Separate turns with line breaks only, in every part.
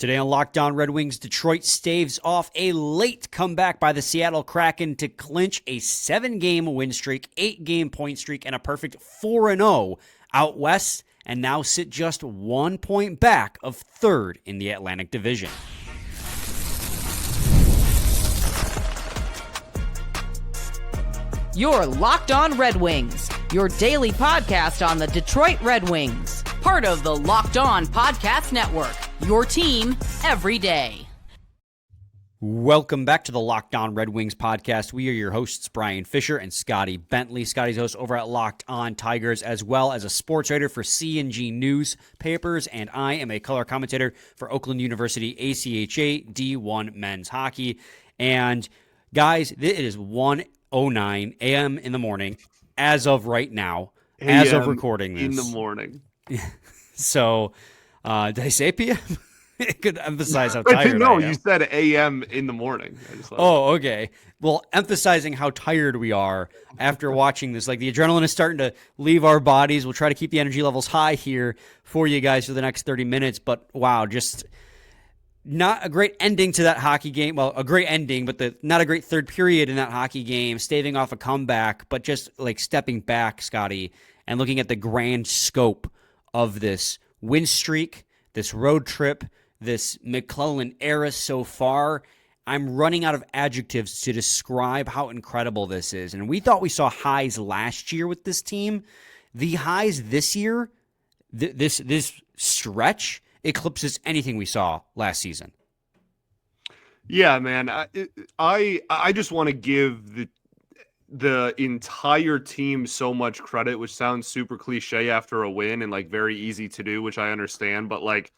Today on Locked On Red Wings, Detroit staves off a late comeback by the Seattle Kraken to clinch a 7-game win streak, 8-game point streak, and a perfect 4-0 out west, and now sit just 1 point back of third in the Atlantic Division.
You're Locked On Red Wings, your daily podcast on the Detroit Red Wings. Part of the Locked On Podcast Network, your team every day.
Welcome back to the Locked On Red Wings podcast. We are your hosts, Brian Fisher and Scotty Bentley. Scotty's host over at Locked On Tigers, as well as a sports writer for C&G Newspapers, and I am a color commentator for Oakland University ACHA D1 men's hockey. And guys, it is 1:09 a.m. in the morning as of right now, as of recording this.
In the morning.
So, did I say PM? It could emphasize how tired
No,
I am.
you said a.m. in the morning.
Oh, okay. Well, emphasizing how tired we are after watching this. Like, the adrenaline is starting to leave our bodies. We'll try to keep the energy levels high here for you guys for the next 30 minutes. But, wow, just not a great ending to that hockey game. Well, a great ending, but not a great third period in that hockey game, staving off a comeback, but just, like, stepping back, Scotty, and looking at the grand scope of this win streak, this road trip, this McClellan era so far. I'm running out of adjectives to describe how incredible this is. And we thought we saw highs last year with this team. The highs this year, this stretch, eclipses anything we saw last season.
Yeah, man. I just want to give the entire team so much credit, which sounds super cliche after a win and like very easy to do, which I understand. But like,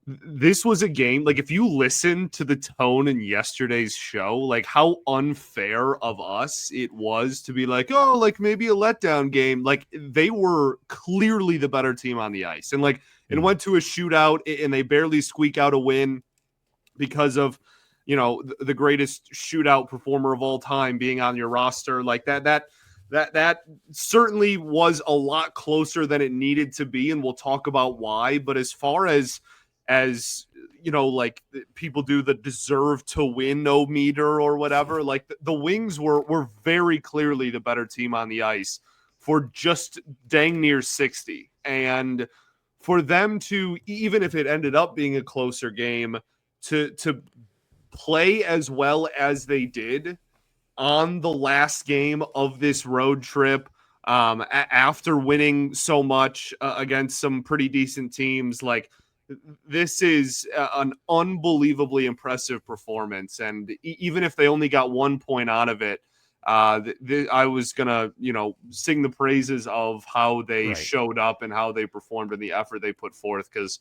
this was a game, like if you listen to the tone in yesterday's show, like how unfair of us it was to be like, oh, like maybe a letdown game. Like they were clearly the better team on the ice. And like it went to a shootout and they barely squeak out a win because of, you know, the greatest shootout performer of all time being on your roster. Like that certainly was a lot closer than it needed to be. And we'll talk about why. But as far as you know, like people do the deserve to win no meter or whatever, like the Wings were very clearly the better team on the ice for just dang near 60. And for them to, even if it ended up being a closer game, to play as well as they did on the last game of this road trip, after winning so much against some pretty decent teams, like this is an unbelievably impressive performance. And even if they only got 1 point out of it, I was going to, you know, sing the praises of how they showed up and how they performed and the effort they put forth. Because,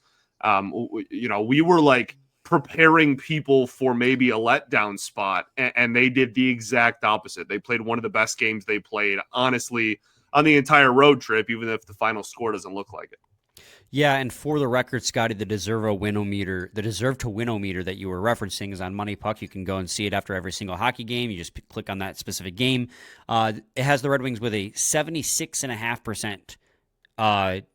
you know, we were like preparing people for maybe a letdown spot, and they did the exact opposite. They played one of the best games they played, honestly, on the entire road trip, even if the final score doesn't look like it.
Yeah, and for the record, Scotty, the deserve to win-o-meter that you were referencing is on Money Puck. You can go and see it after every single hockey game. You just click on that specific game. It has the Red Wings with a 76.5%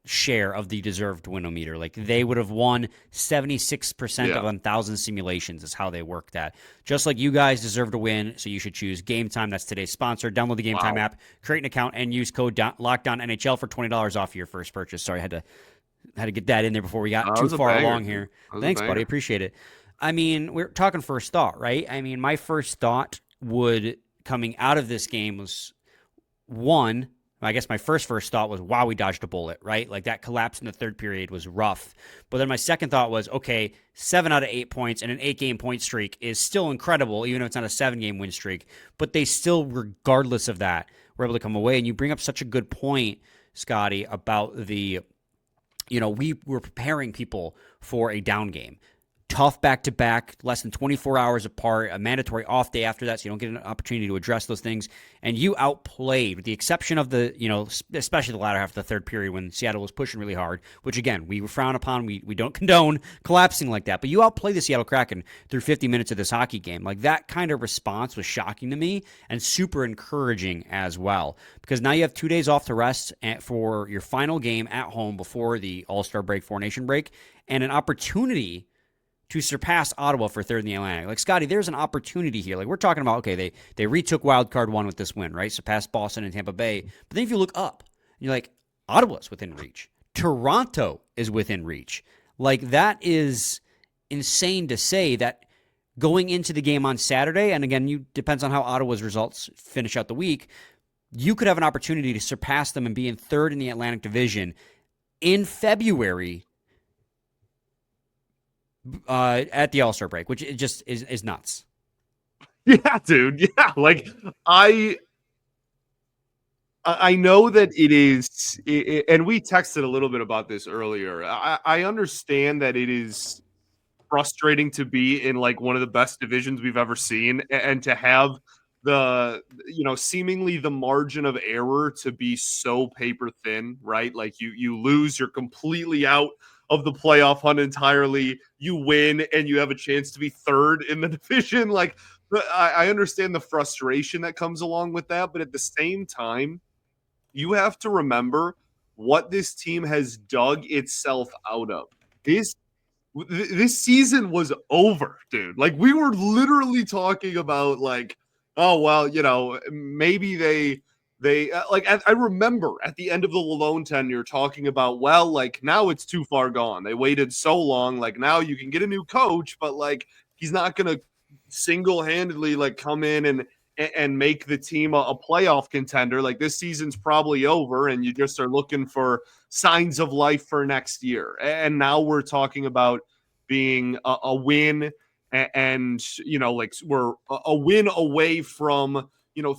share of the deserved win-o-meter. Like they would have won 76% of 1,000 simulations is how they work that. Just like you guys deserve to win, so you should choose Game Time. That's today's sponsor. Download the Game Time app, create an account, and use code LOCKDOWNNHL for $20 off your first purchase. Sorry, I had to get that in there before we got too far along here. Thanks, buddy. Appreciate it. I mean, we're talking first thought, right? I mean, my first thought coming out of this game was I guess my first thought was, wow, we dodged a bullet, right? Like that collapse in the third period was rough. But then my second thought was, okay, 7 out of 8 points and an 8-game point streak is still incredible, even if it's not a 7-game win streak. But they still, regardless of that, were able to come away. And you bring up such a good point, Scotty, about we were preparing people for a down game. Tough back-to-back, less than 24 hours apart, a mandatory off day after that, so you don't get an opportunity to address those things. And you outplayed, with the exception of especially the latter half of the third period when Seattle was pushing really hard, which, again, we frown upon. We don't condone collapsing like that. But you outplayed the Seattle Kraken through 50 minutes of this hockey game. Like, that kind of response was shocking to me and super encouraging as well. Because now you have 2 days off to rest for your final game at home before the All-Star break, Four Nation break, and an opportunity to surpass Ottawa for third in the Atlantic. Like, Scotty, there's an opportunity here. Like, we're talking about, okay, they retook wild card one with this win, right? Surpassed Boston and Tampa Bay. But then if you look up, you're like, Ottawa's within reach. Toronto is within reach. Like, that is insane to say that going into the game on Saturday, and again, depends on how Ottawa's results finish out the week, you could have an opportunity to surpass them and be in third in the Atlantic Division in February at the All-Star break, which it just is nuts.
Yeah, dude. Yeah, like I know that it is, and we texted a little bit about this earlier. I understand that it is frustrating to be in like one of the best divisions we've ever seen, and to have seemingly the margin of error to be so paper thin, right? Like you lose, you're completely out of the playoff hunt entirely. You win, and you have a chance to be third in the division. Like, I understand the frustration that comes along with that, but at the same time, you have to remember what this team has dug itself out of. This season was over, dude. Like, we were literally talking about like, oh, well, maybe they like, I remember at the end of the Lalone tenure talking about, well, like, now it's too far gone. They waited so long. Like, now you can get a new coach, but like, he's not going to single-handedly like come in and make the team a playoff contender. Like, this season's probably over, and you just are looking for signs of life for next year. And now we're talking about being a win, and like, we're a win away from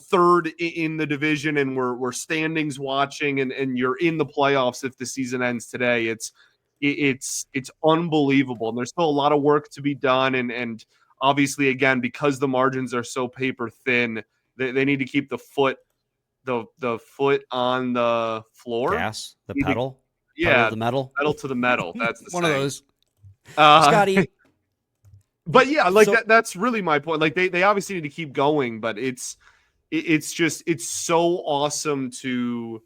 third in the division, and we're standings watching, and you're in the playoffs if the season ends today. It's unbelievable, and there's still a lot of work to be done, and obviously, again, because the margins are so paper thin, they need to keep the foot on the floor.
Gas, the pedal.
Yeah,
pedal to the metal.
Pedal to the metal. That's the
one
saying.
of those. Scotty.
But yeah, like, that's really my point. Like, they obviously need to keep going, but it's so awesome to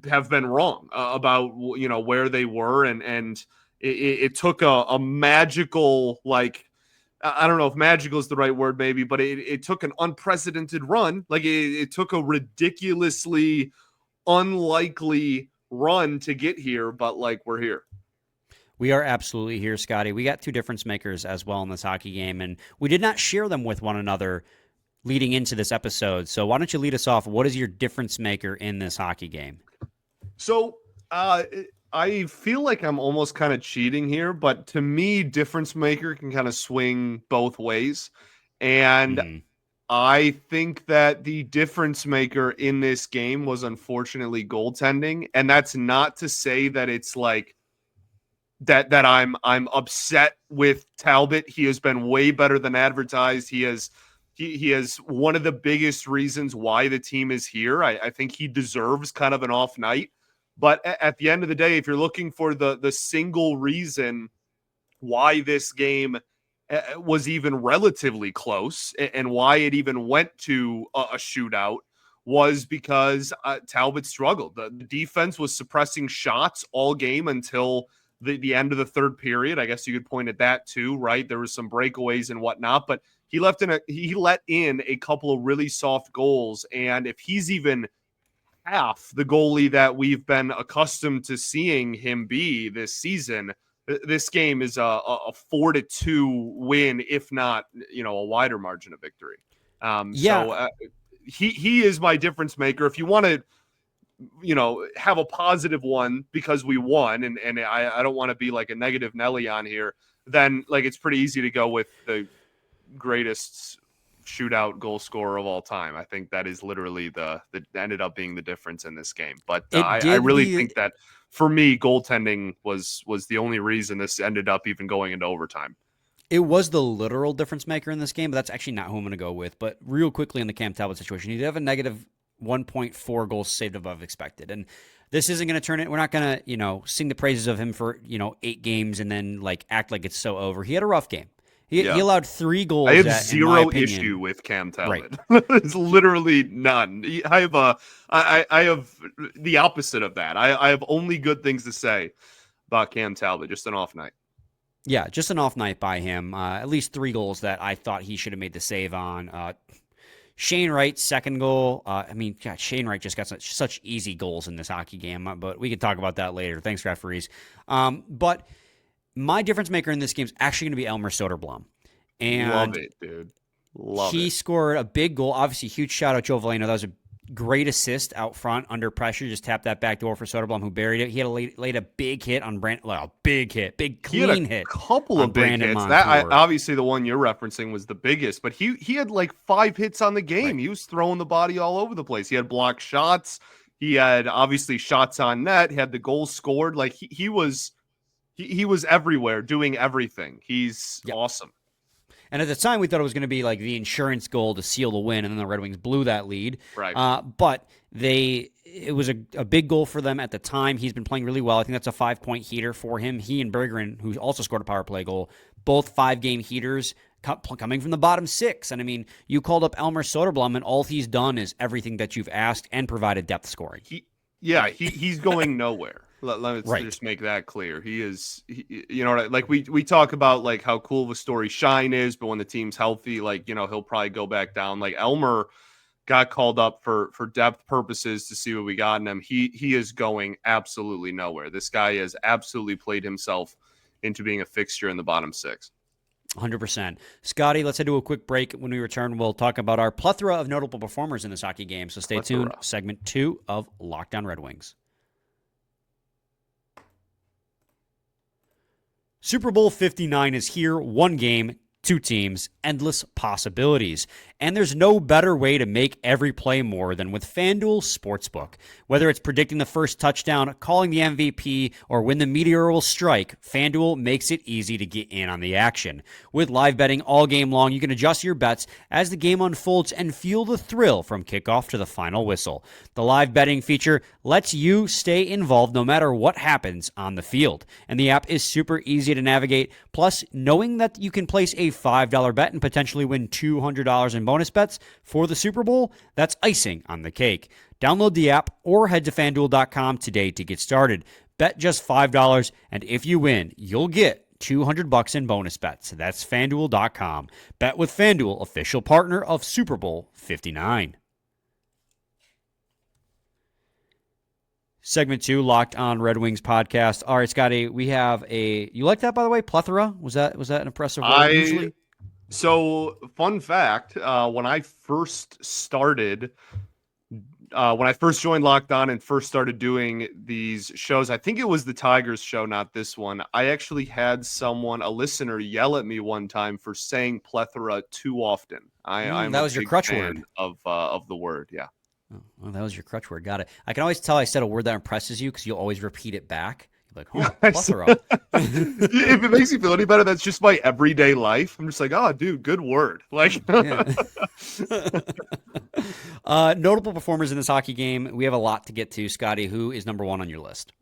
have been wrong about where they were, and it took a magical, like, I don't know if magical is the right word, maybe, but it took an unprecedented run. Like, it took a ridiculously unlikely run to get here, but like, we're here.
We are absolutely here, Scotty. We got two difference makers as well in this hockey game, and we did not share them with one another leading into this episode. So why don't you lead us off? What is your difference maker in this hockey game?
So I feel like I'm almost kind of cheating here, but to me, difference maker can kind of swing both ways. And I think that the difference maker in this game was unfortunately goaltending. And that's not to say that it's like that I'm upset with Talbot. He has been way better than advertised. He has one of the biggest reasons why the team is here. I think he deserves kind of an off night. But at the end of the day, if you're looking for the single reason why this game was even relatively close and why it even went to a shootout, was because Talbot struggled. The defense was suppressing shots all game until the end of the third period. I guess you could point at that too, right? There was some breakaways and whatnot, but he let in a couple of really soft goals. And if he's even half the goalie that we've been accustomed to seeing him be this season, this game is a 4-2 win, if not, a wider margin of victory. So he is my difference maker. If you want to, have a positive one because we won, and I don't want to be like a negative Nelly on here, then like, it's pretty easy to go with the greatest shootout goal scorer of all time. I think that is literally that ended up being the difference in this game. But I really think that for me, goaltending was the only reason this ended up even going into overtime.
It was the literal difference maker in this game, but that's actually not who I'm going to go with. But real quickly in the Cam Talbot situation, he did have a negative 1.4 goals saved above expected. And this isn't going to turn it. We're not going to, sing the praises of him for, 8 games and then like act like it's so over. He had a rough game. He allowed 3 goals.
I have zero issue with Cam Talbot. Right. It's literally none. I have the opposite of that. I have only good things to say about Cam Talbot. Just an off night.
Yeah, just an off night by him. At least 3 goals that I thought he should have made the save on. Shane Wright's second goal. God, Shane Wright just got such easy goals in this hockey game, but we can talk about that later. Thanks, referees. But my difference maker in this game is actually going to be Elmer Soderblom. And
love it, dude.
He scored a big goal. Obviously, huge shout out Joe Valeno. That was a great assist out front under pressure. Just tapped that back door for Soderblom, who buried it. He had laid a big hit on big clean hit.
Couple of big hits. Obviously the one you're referencing was the biggest, but he had like 5 hits on the game. Right. He was throwing the body all over the place. He had blocked shots. He had obviously shots on net. He had the goals scored. Like he was everywhere doing everything. He's awesome.
And at the time, we thought it was going to be like the insurance goal to seal the win, and then the Red Wings blew that lead.
Right.
But it was a big goal for them at the time. He's been playing really well. I think that's a 5-point heater for him. He and Bergeron, who also scored a power play goal, both 5-game heaters coming from the bottom 6. And I mean, you called up Elmer Soderblom, and all he's done is everything that you've asked and provided depth scoring.
He's going nowhere. Let's just make that clear. He is, like we talk about like how cool of a story Shine is, but when the team's healthy, like, he'll probably go back down. Like Elmer got called up for depth purposes to see what we got in him. He is going absolutely nowhere. This guy has absolutely played himself into being a fixture in the bottom 6.
100%. Scotty, let's head to a quick break. When we return, we'll talk about our plethora of notable performers in this hockey game. So stay tuned. Segment 2 of Lockdown Red Wings. Super Bowl 59 is here. 1 game, 2 teams, endless possibilities. And there's no better way to make every play more than with FanDuel Sportsbook. Whether it's predicting the first touchdown, calling the MVP, or when the meteor will strike, FanDuel makes it easy to get in on the action. With live betting all game long, you can adjust your bets as the game unfolds and feel the thrill from kickoff to the final whistle. The live betting feature lets you stay involved no matter what happens on the field. And the app is super easy to navigate. Plus, knowing that you can place a $5 bet and potentially win $200 in bonus bets for the Super Bowl, that's icing on the cake. Download the app or head to FanDuel.com today to get started. Bet just $5, and if you win, you'll get $200 in bonus bets. That's FanDuel.com. Bet with FanDuel, official partner of Super Bowl 59. Segment 2, Locked On Red Wings podcast. All right, Scotty, we have you like that, by the way? Plethora? Was that an impressive word usually?
So, fun fact, when I first started, when I first joined Locked On and first started doing these shows, I think it was the Tigers show, not this one. I actually had a listener, yell at me one time for saying plethora too often. I'm
that was your crutch word
of the word, yeah.
Oh, well, that was your crutch word. Got it. I can always tell I said a word that impresses you because you'll always repeat it back. You're like, plethora.
If it makes you feel any better, that's just my everyday life. I'm just like, oh, dude, good word. Like,
notable performers in this hockey game. We have a lot to get to. Scotty, who is number 1 on your list?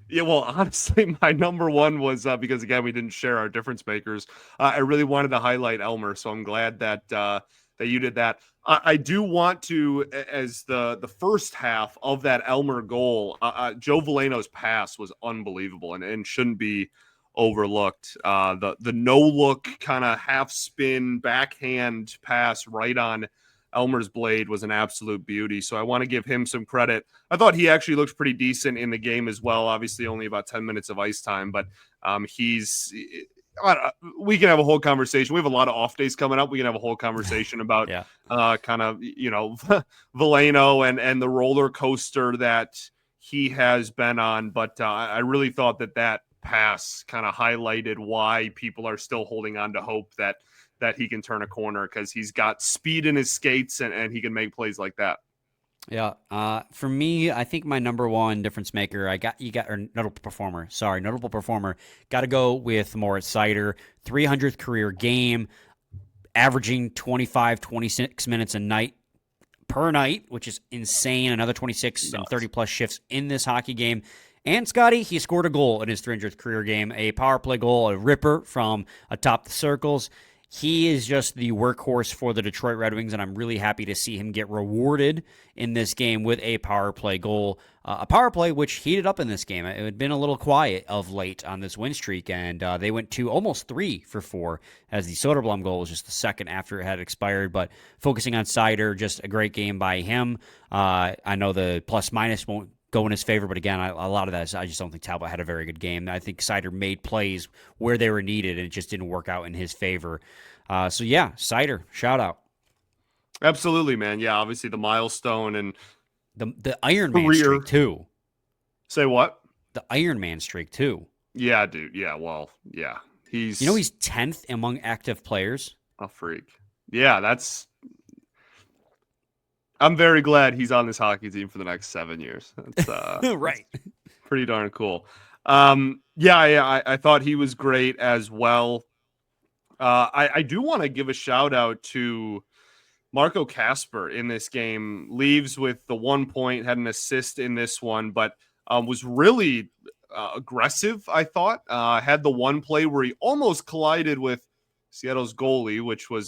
Yeah, well, honestly, my number 1 was because, again, we didn't share our difference makers. I really wanted to highlight Elmer, so I'm glad that you did that. I do want to, as the first half of that Elmer goal, Joe Valeno's pass was unbelievable and shouldn't be overlooked. The no-look kind of half-spin backhand pass right on Elmer's blade was an absolute beauty. So I want to give him some credit. I thought he actually looked pretty decent in the game as well. Obviously, only about 10 minutes of ice time, but we can have a whole conversation. We have a lot of off days coming up. We can have a whole conversation about kind of, Valeno and the roller coaster that he has been on. But I really thought that pass kind of highlighted why people are still holding on to hope that he can turn a corner, because he's got speed in his skates and he can make plays like that.
Yeah. For me, I think my number 1 difference maker, notable performer. Got to go with Moritz Seider. 300th career game, averaging 26 minutes a night per night, which is insane. Another 26 and 30 plus shifts in this hockey game. And Scotty, he scored a goal in his 300th career game, a power play goal, a ripper from atop the circles. he is just the workhorse for the Detroit Red Wings, and I'm really happy to see him get rewarded in this game with a power play goal. A power play which heated up in this game. It had been a little quiet of late on this win streak, and they went to almost 3 for 4, as the Soderblom goal was just the second after it had expired. But focusing on Seider, just a great game by him. I know the plus-minus won't go in his favor, but again, a lot of that is I just don't think Talbot had a very good game. I think Seider made plays where they were needed, and it just didn't work out in his favor. So yeah, Seider, shout out.
Absolutely, man. Yeah, obviously the milestone and
the Iron Man streak too.
Say what?
The Iron Man streak too.
Yeah, dude. Yeah, well, yeah. He's
10th among active players.
A freak. Yeah, I'm very glad he's on this hockey team for the next 7 years. That's
right.
Pretty darn cool. I thought he was great as well. I do want to give a shout out to Marco Kasper in this game. Leaves with the 1 point, had an assist in this one, but was really aggressive, I thought. Had the one play where he almost collided with Seattle's goalie, which was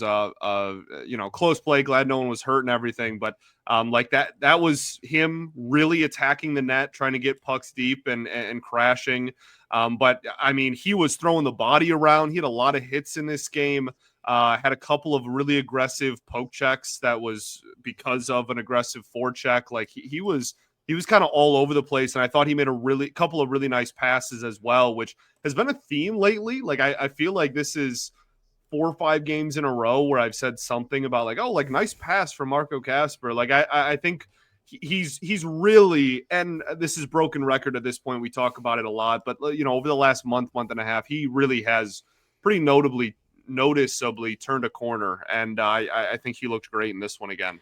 close play. Glad no one was hurt and everything, but that was him really attacking the net, trying to get pucks deep and crashing. But I mean, he was throwing the body around. He had a lot of hits in this game. Had a couple of really aggressive poke checks. That was because of an aggressive forecheck. Like he was kind of all over the place, and I thought he made a couple of really nice passes as well, which has been a theme lately. Like I feel like this is 4 or 5 games in a row where I've said something about nice pass from Marco Kasper. Like I think he's really, and this is broken record at this point. We talk about it a lot, but over the last month and a half, he really has pretty noticeably turned a corner, and I think he looked great in this one again.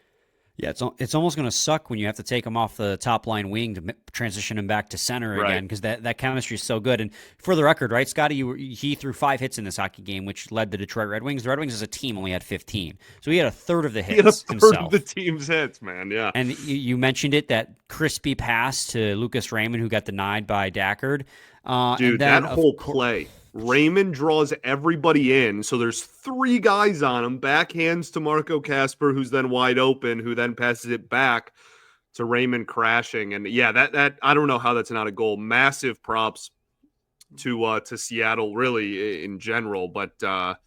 Yeah, it's almost going to suck when you have to take him off the top line wing to transition him back to center again, because that chemistry is so good. And for the record, right, Scotty, he threw 5 hits in this hockey game, which led the Detroit Red Wings. The Red Wings as a team only had 15, so he had a third of the hits himself.
He had a third of the team's hits, man. Yeah,
and you mentioned it, that crispy pass to Lucas Raymond, who got denied by Dackard.
Dude, that whole play. Raymond draws everybody in, so there's 3 guys on him. Backhands to Marco Kasper, who's then wide open, who then passes it back to Raymond crashing. And yeah, that I don't know how that's not a goal. Massive props to Seattle, really, in general. But that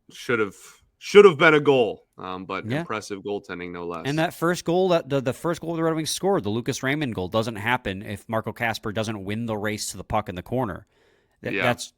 should have been a goal. But impressive goaltending, no less.
And that first goal, the first goal the Red Wings scored, the Lucas Raymond goal, doesn't happen if Marco Kasper doesn't win the race to the puck in the corner. That's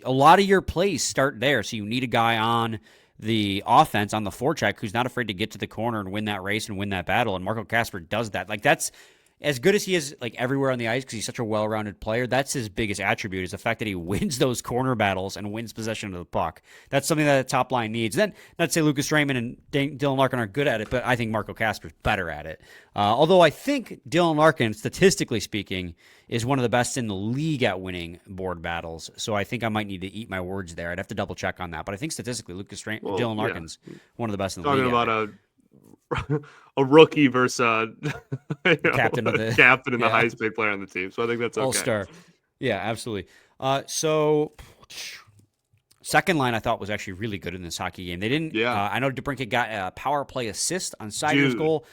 a lot of your plays start there. So you need a guy on the offense, on the forecheck, who's not afraid to get to the corner and win that race and win that battle. And Marco Kasper does that. Like, that's as good as he is, like, everywhere on the ice, because he's such a well-rounded player. That's his biggest attribute, is the fact that he wins those corner battles and wins possession of the puck. That's something that the top line needs. Then, not to say Lucas Raymond and Dylan Larkin aren't good at it, but I think Marco Kasper's better at it. Although I think Dylan Larkin, statistically speaking, is one of the best in the league at winning board battles. So I think I might need to eat my words there. I'd have to double check on that. But I think statistically, Dylan Larkin's one of the best in the league.
Talking about a rookie versus
captain in
the highest paid player on the team. So I think that's okay.
All-star. Yeah, absolutely. So second line I thought was actually really good in this hockey game. They didn't. I know DeBrincat got a power play assist on Seider's goal.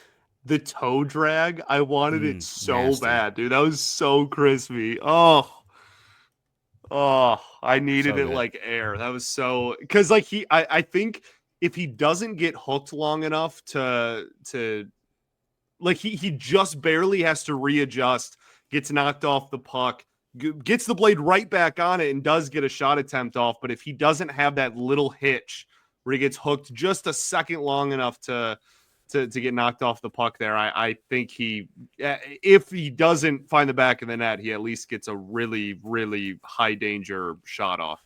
The toe drag, I wanted it so
nasty.
bad, dude. That was so crispy. Oh, I needed it like air. That was so, because I think if he doesn't get hooked long enough to he just barely has to readjust, gets knocked off the puck, gets the blade right back on it, and does get a shot attempt off. But if he doesn't have that little hitch where he gets hooked just a second long enough to get knocked off the puck there, I think if he doesn't find the back of the net, he at least gets a really, really high danger shot off.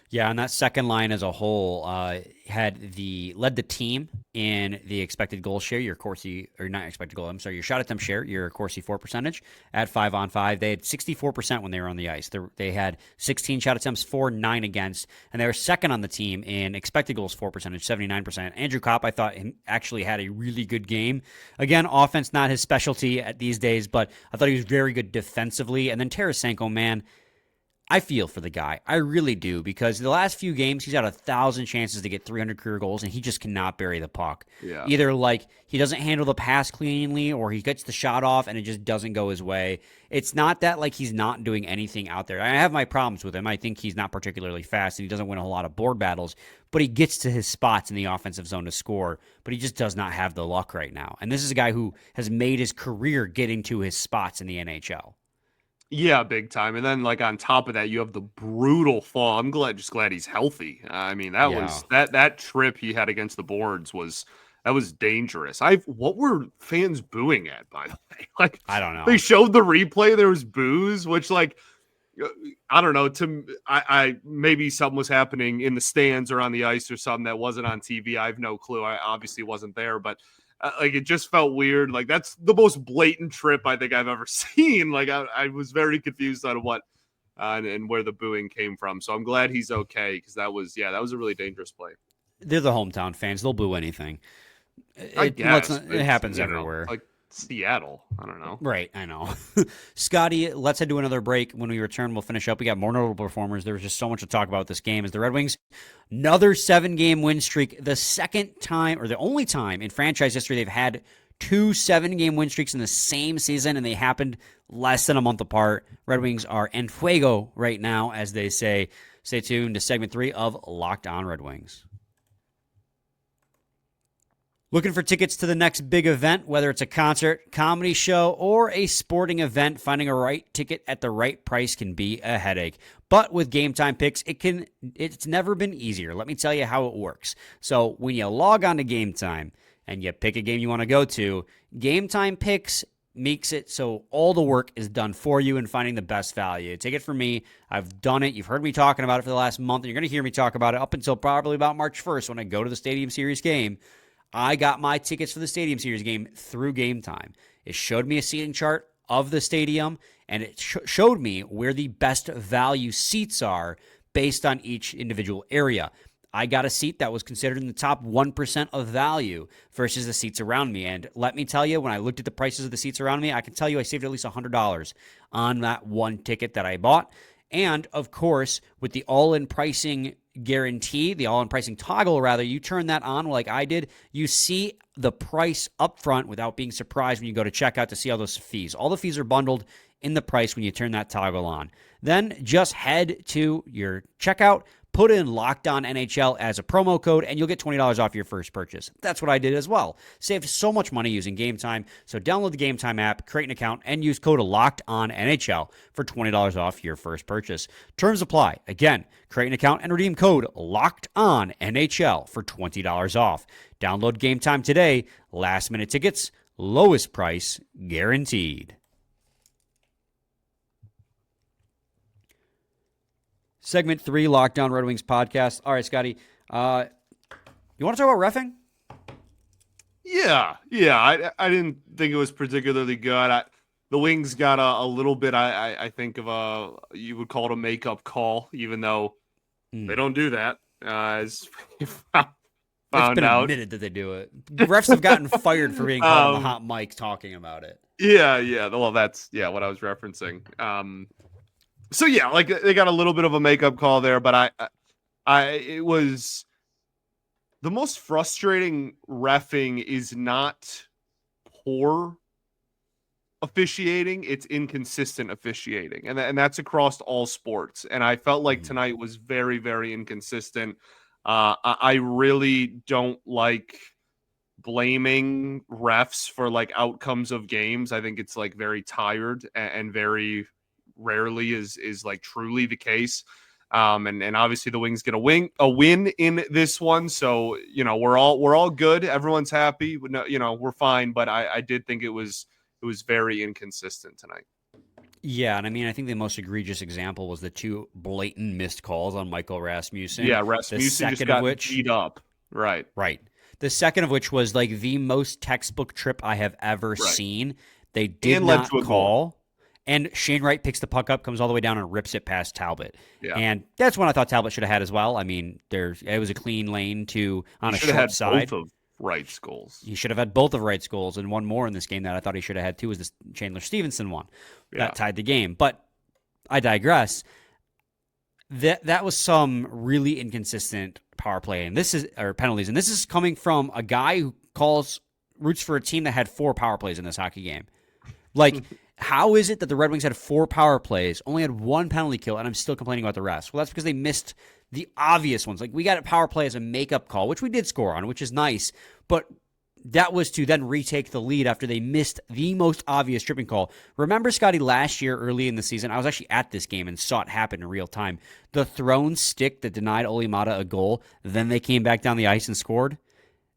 Yeah, and that second line as a whole led the team in the expected goal share, your shot attempt share, your Corsi 4 percentage at 5-on-5. They had 64% when they were on the ice. They had 16 shot attempts for, 9 against, and they were second on the team in expected goals 4 percentage, 79%. Andrew Kopp, I thought, actually had a really good game. Again, offense not his specialty at these days, but I thought he was very good defensively. And then Tarasenko, man, I feel for the guy. I really do, because the last few games, he's had 1,000 chances to get 300 career goals, and he just cannot bury the puck.
Yeah.
Either like he doesn't handle the pass cleanly, or he gets the shot off and it just doesn't go his way. It's not that like he's not doing anything out there. I have my problems with him. I think he's not particularly fast, and he doesn't win a whole lot of board battles, but he gets to his spots in the offensive zone to score, but he just does not have the luck right now. And this is a guy who has made his career getting to his spots in the NHL.
Yeah, big time. And then like on top of that, you have the brutal fall. I'm glad he's healthy. I mean, that was that trip he had against the boards was dangerous. What were fans booing at, by the way? Like,
I don't know.
They showed the replay, there was boos, which like I don't know, I maybe something was happening in the stands or on the ice or something that wasn't on TV. I have no clue. I obviously wasn't there, but like it just felt weird. Like that's the most blatant trip I think I've ever seen. Like I was very confused on what and where the booing came from. So I'm glad he's okay, because that was a really dangerous play.
They're the hometown fans. They'll boo anything.
I guess
it happens everywhere.
Like Seattle. I don't know.
Right, I know. Scotty, let's head to another break. When we return, we'll finish up. We got more notable performers. There was just so much to talk about with this game. As the Red Wings, another 7-game win streak, the second time, or the only time in franchise history they've had 2 7-game win streaks in the same season, and they happened less than a month apart. Red Wings are en fuego right now, as they say. Stay tuned to segment 3 of Locked On Red Wings. Looking for tickets to the next big event, whether it's a concert, comedy show, or a sporting event, finding a right ticket at the right price can be a headache. But with Game Time Picks, it's never been easier. Let me tell you how it works. So when you log on to Game Time and you pick a game you want to go to, Game Time Picks makes it so all the work is done for you in finding the best value. Take it from me. I've done it. You've heard me talking about it for the last month, and you're going to hear me talk about it up until probably about March 1st when I go to the Stadium Series game. I got my tickets for the Stadium Series game through Game Time. It showed me a seating chart of the stadium, and it showed me where the best value seats are based on each individual area. I got a seat that was considered in the top 1% of value versus the seats around me. And let me tell you, when I looked at the prices of the seats around me, I can tell you I saved at least $100 on that one ticket that I bought. And, of course, with the all-in pricing guarantee, the all-in pricing toggle, rather, you turn that on like I did, you see the price up front without being surprised when you go to checkout to see all those fees. All the fees are bundled in the price when you turn that toggle on. Then just head to your checkout, put in Locked On NHL as a promo code, and you'll get $20 off your first purchase. That's what I did as well. Saved so much money using Game Time. So download the Game Time app, create an account, and use code Locked On NHL for $20 off your first purchase. Terms apply. Again, create an account and redeem code Locked On NHL for $20 off. Download Game Time today. Last minute tickets, lowest price guaranteed. Segment 3, Locked On Red Wings podcast. All right, Scotty, you want to talk about reffing?
Yeah. I didn't think it was particularly good. The Wings got a little bit, I think, of you would call it a makeup call, even though they don't do that. As found
it's been
out.
Admitted that they do it. The refs have gotten fired for being caught on the hot mic talking about it.
Yeah. Well, that's what I was referencing. So yeah, like they got a little bit of a makeup call there, but it was the most frustrating reffing is not poor officiating, it's inconsistent officiating. And that's across all sports. And I felt like tonight was very, very inconsistent. I really don't like blaming refs for like outcomes of games. I think it's like very tired and very rarely is like truly the case. And obviously the Wings get a win in this one. So, we're all good. Everyone's happy. We're fine. But I did think it was very inconsistent tonight.
Yeah, and I mean, I think the most egregious example was the 2 blatant missed calls on Michael Rasmussen.
Yeah, Rasmussen just got beat up. Right.
The second of which was like the most textbook trip I have ever seen. They did not call. And Shane Wright picks the puck up, comes all the way down, and rips it past Talbot. Yeah. And that's one I thought Talbot should have had as well. I mean, it was a clean lane on a short side.
Both of Wright's goals.
He should have had both of Wright's goals, and one more in this game that I thought he should have had too was the Chandler Stevenson one. That tied the game. But I digress. That was some really inconsistent power play, and this is or penalties, and this is coming from a guy who roots for a team that had 4 power plays in this hockey game. Like, how is it that the Red Wings had 4 power plays, only had 1 penalty kill, and I'm still complaining about the rest? Well, that's because they missed the obvious ones. Like, we got a power play as a makeup call, which we did score on, which is nice, but that was to then retake the lead after they missed the most obvious tripping call. Remember, Scotty, last year early in the season, I was actually at this game and saw it happen in real time. The thrown stick that denied Olimata a goal, then they came back down the ice and scored.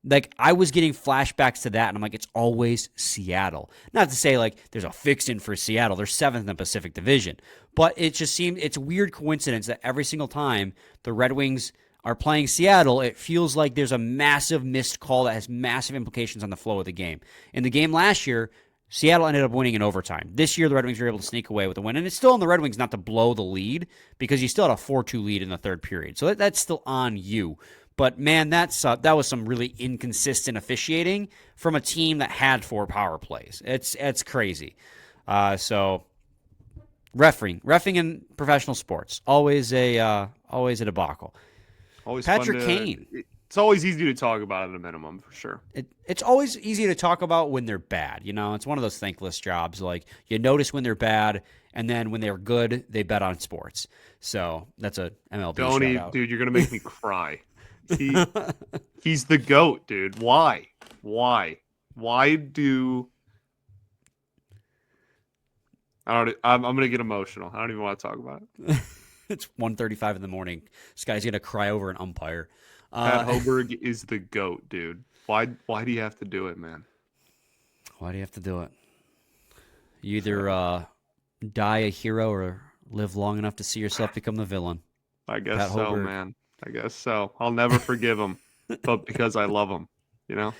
Like, I was getting flashbacks to that, and I'm like, it's always Seattle. Not to say, like, there's a fix-in for Seattle. They're 7th in the Pacific Division. But it just seemed, it's a weird coincidence that every single time the Red Wings are playing Seattle, it feels like there's a massive missed call that has massive implications on the flow of the game. In the game last year, Seattle ended up winning in overtime. This year, the Red Wings were able to sneak away with a win, and it's still on the Red Wings not to blow the lead because you still had a 4-2 lead in the third period. So that's still on you. But, man, that was some really inconsistent officiating from a team that had 4 power plays. It's crazy. So, reffing in professional sports, always a debacle.
Always
Patrick Kane.
It's always easy to talk about at a minimum, for sure.
It's always easy to talk about when they're bad. You know, it's one of those thankless jobs. Like, you notice when they're bad, and then when they're good, they bet on sports. So that's a MLB shout-out.
Dude, you're going to make me cry. He's the GOAT, dude. Why do... I'm going to get emotional. I don't even want to talk about it.
It's 1:35 in the morning. This guy's going to cry over an umpire.
Pat Hoberg is the GOAT, dude. Why do you have to do it, man?
Why do you have to do it? You either die a hero or live long enough to see yourself become the villain.
I guess
Pat
so,
Hoberg.
man. I guess so. I'll never forgive him, but because I love him, you know?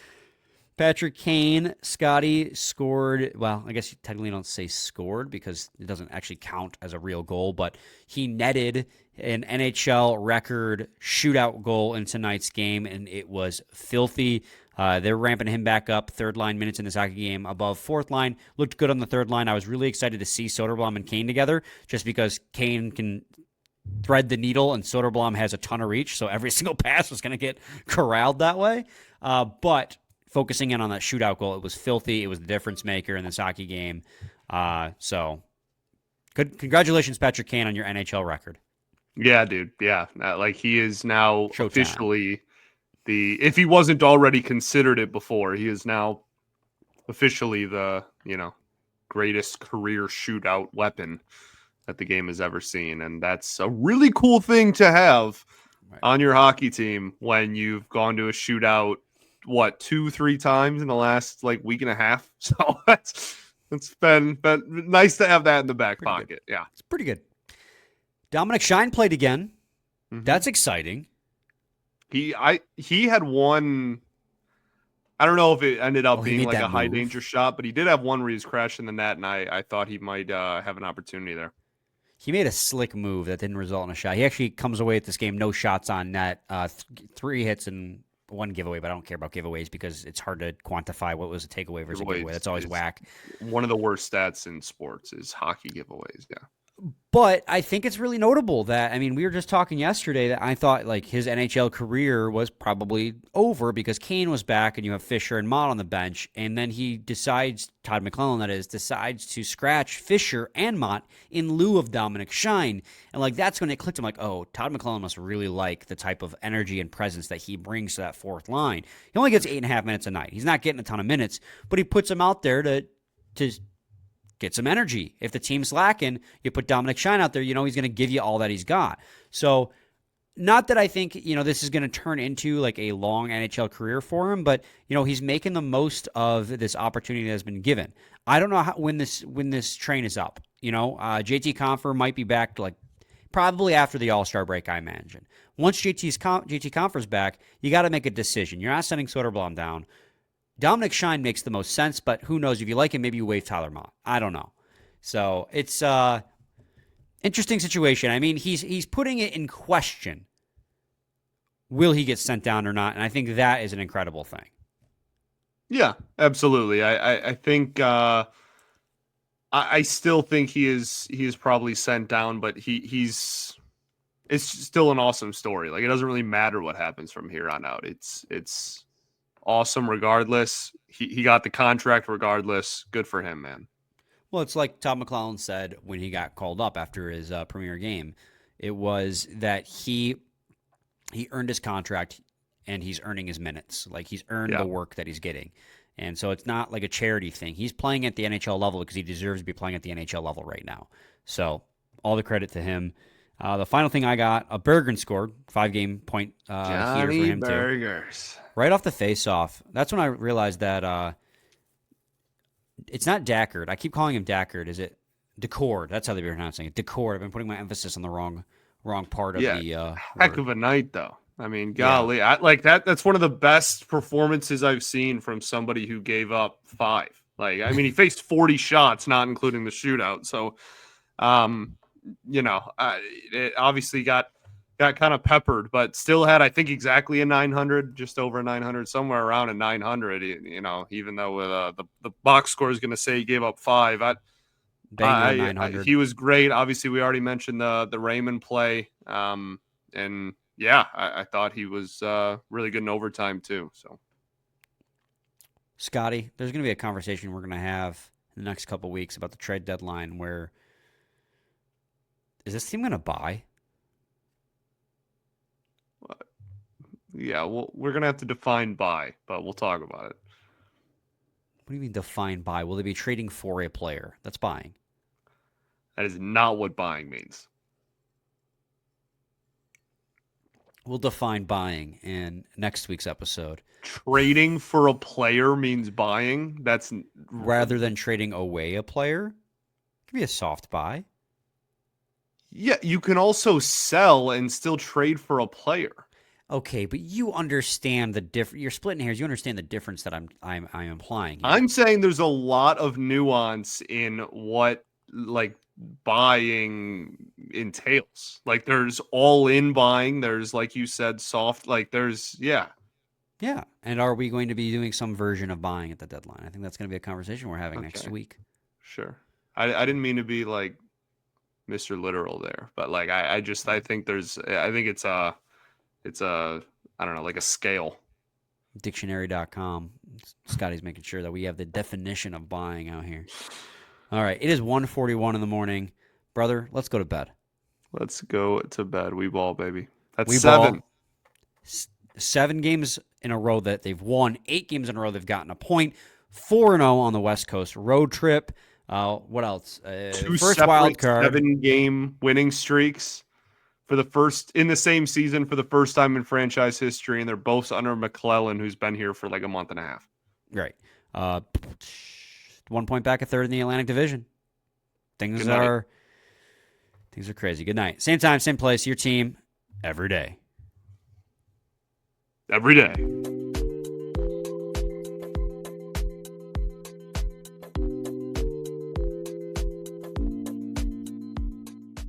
Patrick Kane, Scotty scored. Well, I guess you technically don't say scored because it doesn't actually count as a real goal, but he netted an NHL record shootout goal in tonight's game, and it was filthy. They're ramping him back up, third line minutes in this hockey game above fourth line. Looked good on the third line. I was really excited to see Soderblom and Kane together just because Kane can thread the needle and Soderblom has a ton of reach, so every single pass was going to get corralled that way. But focusing in on that shootout goal, it was filthy. It was the difference maker in this hockey game. So good. Congratulations, Patrick Kane, on your NHL record.
Yeah, dude. Yeah. Like, he is now
Showtime.
officially if he wasn't already considered it before, he is now officially the, greatest career shootout weapon that the game has ever seen. And that's a really cool thing to have on your hockey team when you've gone to a shootout, 2-3 times in the last week and a half. So it's been nice to have that in the back pocket.
Good.
Yeah.
It's pretty good. Dominic Schein played again.
Mm-hmm.
That's exciting.
He had one. I don't know if it ended up being like a high
move.
danger shot, but he did have one where he was crashing the net, and I thought he might have an opportunity there.
He made a slick move that didn't result in a shot. He actually comes away with this game, no shots on net, 3 hits and 1 giveaway, but I don't care about giveaways because it's hard to quantify what was a takeaway versus a giveaway. That's always whack.
One of the worst stats in sports is hockey giveaways, yeah.
But I think it's really notable that, we were just talking yesterday that I thought his NHL career was probably over because Kane was back and you have Fisher and Mott on the bench. And then he Todd McClellan decides to scratch Fisher and Mott in lieu of Dominic Schein. And that's when it clicked. I'm like, oh, Todd McClellan must really like the type of energy and presence that he brings to that fourth line. He only gets 8.5 minutes a night. He's not getting a ton of minutes, but he puts him out there to get some energy. If the team's lacking, you put Dominic Schein out there, he's going to give you all that he's got. So not that I think, this is going to turn into a long NHL career for him, but, he's making the most of this opportunity that has been given. I don't know when this train is up. JT Compher might be back probably after the All-Star break, I imagine. Once JT Compher's back, you got to make a decision. You're not sending Soderblom down. Dominic Schein makes the most sense, but who knows? If you like him, maybe you waive Tyler Mott. I don't know. So it's interesting situation. He's putting it in question. Will he get sent down or not? And I think that is an incredible thing.
Yeah, absolutely. I think I still think he is probably sent down, but he's it's still an awesome story. Like, it doesn't really matter what happens from here on out. It's awesome regardless. He got the contract regardless. Good for him, man.
Well, it's like Todd McClellan said when he got called up after his premier game. It was that he earned his contract and he's earning his minutes. Like, he's earned the work that he's getting. And so it's not like a charity thing. He's playing at the NHL level because he deserves to be playing at the NHL level right now. So all the credit to him. The final thing I got, a Berggren scored, 5-game point heater for him
Burgers.
too. Right off the face-off. That's when I realized that it's not Dackard. I keep calling him Dackard. Is it Decord? That's how they've been pronouncing it. Decord. I've been putting my emphasis on the wrong part of the
heck
word.
of a night, though. I mean, golly, that's one of the best performances I've seen from somebody who gave up 5. Like, I mean, he faced 40 shots, not including the shootout. So, it obviously got kind of peppered, but still had, I think, exactly a 900, just over 900, somewhere around a 900. Even though the box score is going to say he gave up 5.
900.
He was great. Obviously, we already mentioned the Raymond play, and. Yeah, I thought he was really good in overtime, too. So,
Scotty, there's going to be a conversation we're going to have in the next couple of weeks about the trade deadline where is this team going to buy?
Yeah, we're going to have to define buy, but we'll talk about it.
What do you mean define buy? Will they be trading for a player? That's buying.
That is not what buying means.
We'll define buying in next week's episode.
Trading for a player means buying? That's
rather than trading away a player? It could be a soft buy.
Yeah, you can also sell and still trade for a player.
Okay, but you understand the difference. You're splitting hairs. You understand the difference that I'm implying here.
I'm saying there's a lot of nuance in what buying entails. Like, there's all-in buying. There's, like you said, soft. Like, there's
Yeah. And are we going to be doing some version of buying at the deadline? I think that's going to be a conversation we're having next week.
Sure. I didn't mean to be like Mr. Literal there, but like I think it's a I don't know, like a scale.
Dictionary.com. Scotty's making sure that we have the definition of buying out here. All right, it is 1:41 in the morning. Brother, let's go to bed.
Let's go to bed. We ball, baby. That's
We
7.
ball. 7 games in a row that they've won. 8 games in a row they've gotten a point. 4-0 on the West Coast road trip. What else?
2
first wild card.
7-game winning streaks for the first in the same season for the first time in franchise history, and they're both under McClellan, who's been here for like a month and a half.
Right. 1 point back, a third in the Atlantic Division. Things are crazy. Good night. Same time, same place. Your team every day.
Every day.